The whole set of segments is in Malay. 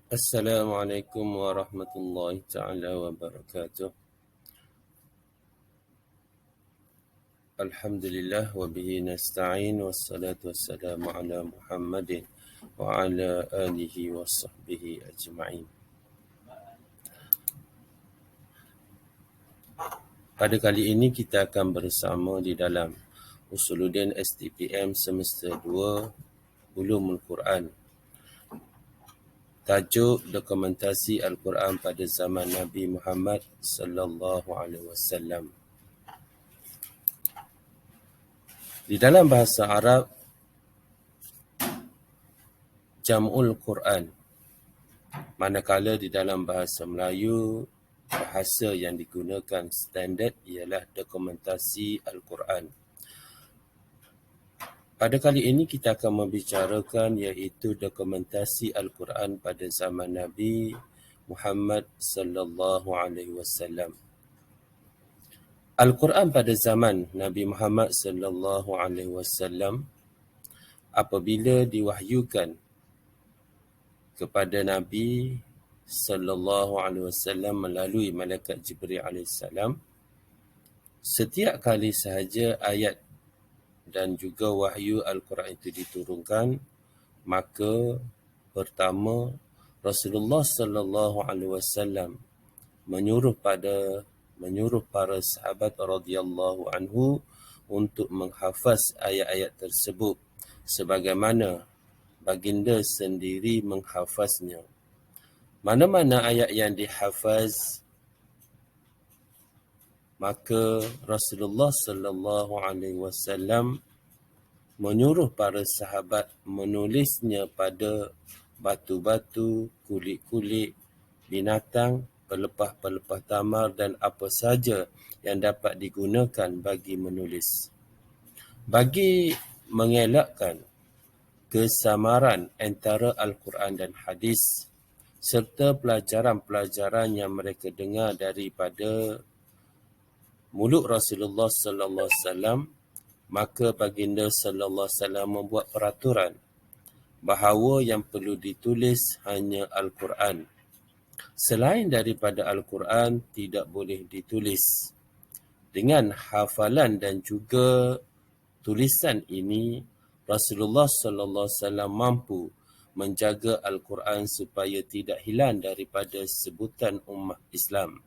Assalamualaikum warahmatullahi taala wabarakatuh. Alhamdulillah wa bihi nasta'in wassalatu wassalamu ala Muhammadin wa ala alihi wa sahbihi ajma'in. Pada kali ini kita akan bersama di dalam Usuluddin STPM semester 2 Ulumul Quran. Tajuk dokumentasi Al-Quran pada zaman Nabi Muhammad sallallahu alaihi wasallam. Di dalam bahasa Arab, Jam'ul Quran, manakala di dalam bahasa Melayu, bahasa yang digunakan standard ialah dokumentasi Al-Quran. Pada kali ini kita akan membicarakan iaitu dokumentasi Al-Quran pada zaman Nabi Muhammad sallallahu alaihi wasallam. Al-Quran pada zaman Nabi Muhammad sallallahu alaihi wasallam apabila diwahyukan kepada Nabi sallallahu alaihi wasallam melalui malaikat Jibril alaihissalam, setiap kali sahaja ayat dan juga wahyu Al-Quran itu diturunkan, maka pertama Rasulullah sallallahu alaihi wasallam menyuruh para sahabat radhiyallahu anhu untuk menghafaz ayat-ayat tersebut sebagaimana baginda sendiri menghafaznya. Mana-mana ayat yang dihafaz, maka Rasulullah sallallahu alaihi wasallam menyuruh para sahabat menulisnya pada batu-batu, kulit-kulit, binatang, pelepah-pelepah tamar dan apa saja yang dapat digunakan bagi menulis. Bagi mengelakkan kesamaran antara Al-Quran dan hadis serta pelajaran-pelajaran yang mereka dengar daripada mulut Rasulullah sallallahu alaihi wasallam, maka baginda sallallahu alaihi wasallam membuat peraturan bahawa yang perlu ditulis hanya Al-Quran. Selain daripada Al-Quran tidak boleh ditulis. Dengan hafalan dan juga tulisan ini, Rasulullah sallallahu alaihi wasallam mampu menjaga Al-Quran supaya tidak hilang daripada sebutan ummah Islam.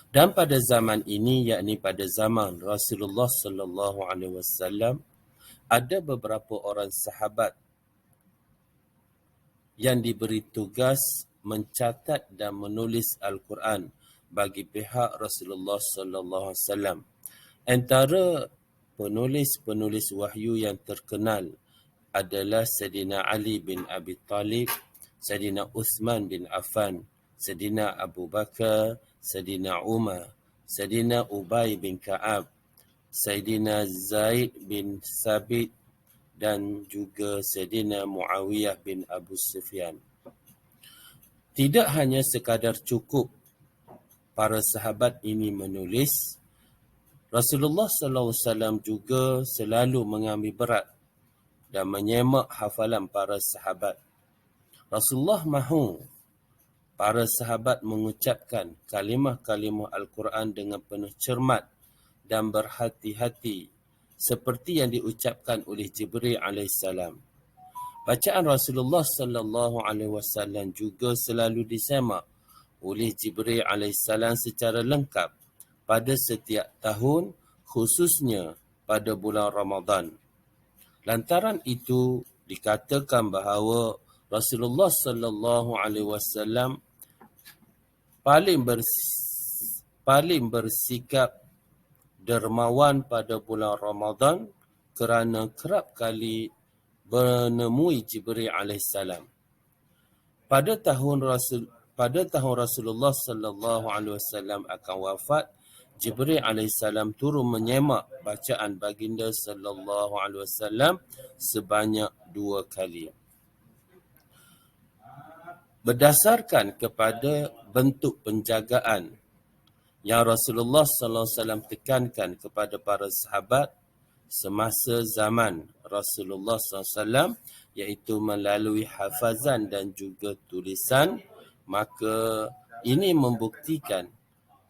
Dan pada zaman ini, yakni pada zaman Rasulullah sallallahu alaihi wasallam, ada beberapa orang sahabat yang diberi tugas mencatat dan menulis Al-Quran bagi pihak Rasulullah sallallahu alaihi wasallam. Antara penulis-penulis wahyu yang terkenal adalah Sayyidina Ali bin Abi Talib, Sayyidina Uthman bin Affan, Sayyidina Abu Bakar, Sayyidina Umar, Sayyidina Ubay bin Ka'ab, Sayyidina Zaid bin Thabit dan juga Sayyidina Muawiyah bin Abu Sufyan. Tidak hanya sekadar cukup para sahabat ini menulis, Rasulullah sallallahu alaihi wasallam juga selalu mengambil berat dan menyemak hafalan para sahabat. Rasulullah mahu para sahabat mengucapkan kalimah-kalimah Al-Quran dengan penuh cermat dan berhati-hati seperti yang diucapkan oleh Jibril alaihissalam. Bacaan Rasulullah sallallahu alaihi wasallam juga selalu disemak oleh Jibril alaihissalam secara lengkap pada setiap tahun, khususnya pada bulan Ramadan. Lantaran itu dikatakan bahawa Rasulullah sallallahu alaihi wasallam paling bersikap dermawan pada bulan Ramadan kerana kerap kali menemui Jibril alaihissalam. Pada tahun Rasulullah sallallahu alaihi wasallam akan wafat, Jibril alaihissalam turun menyemak bacaan baginda sallallahu alaihi wasallam sebanyak 2 kali. Berdasarkan kepada bentuk penjagaan yang Rasulullah sallallahu alaihi wasallam tekankan kepada para sahabat semasa zaman Rasulullah sallallahu alaihi wasallam, iaitu melalui hafazan dan juga tulisan, maka ini membuktikan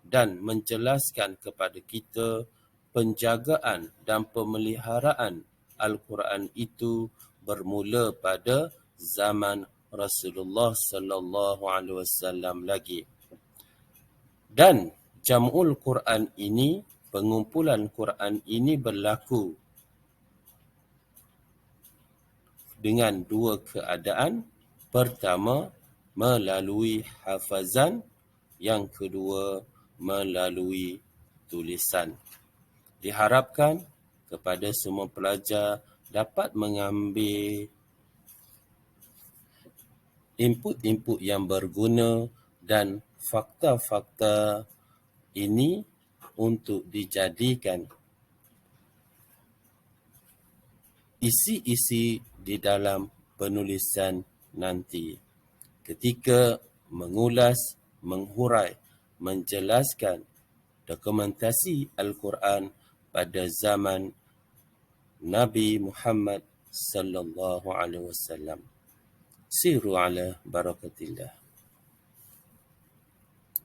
dan menjelaskan kepada kita penjagaan dan pemeliharaan Al-Quran itu bermula pada zaman Rasulullah sallallahu alaihi wasallam lagi. Dan Jam'ul Quran ini, pengumpulan Quran ini berlaku dengan dua keadaan. Pertama, melalui hafazan. Yang kedua, melalui tulisan. Diharapkan kepada semua pelajar dapat mengambil input-input yang berguna dan fakta-fakta ini untuk dijadikan isi-isi di dalam penulisan nanti. Ketika mengulas, menghurai, menjelaskan dokumentasi Al-Quran pada zaman Nabi Muhammad sallallahu alaihi wasallam. Siru ala barakatillah.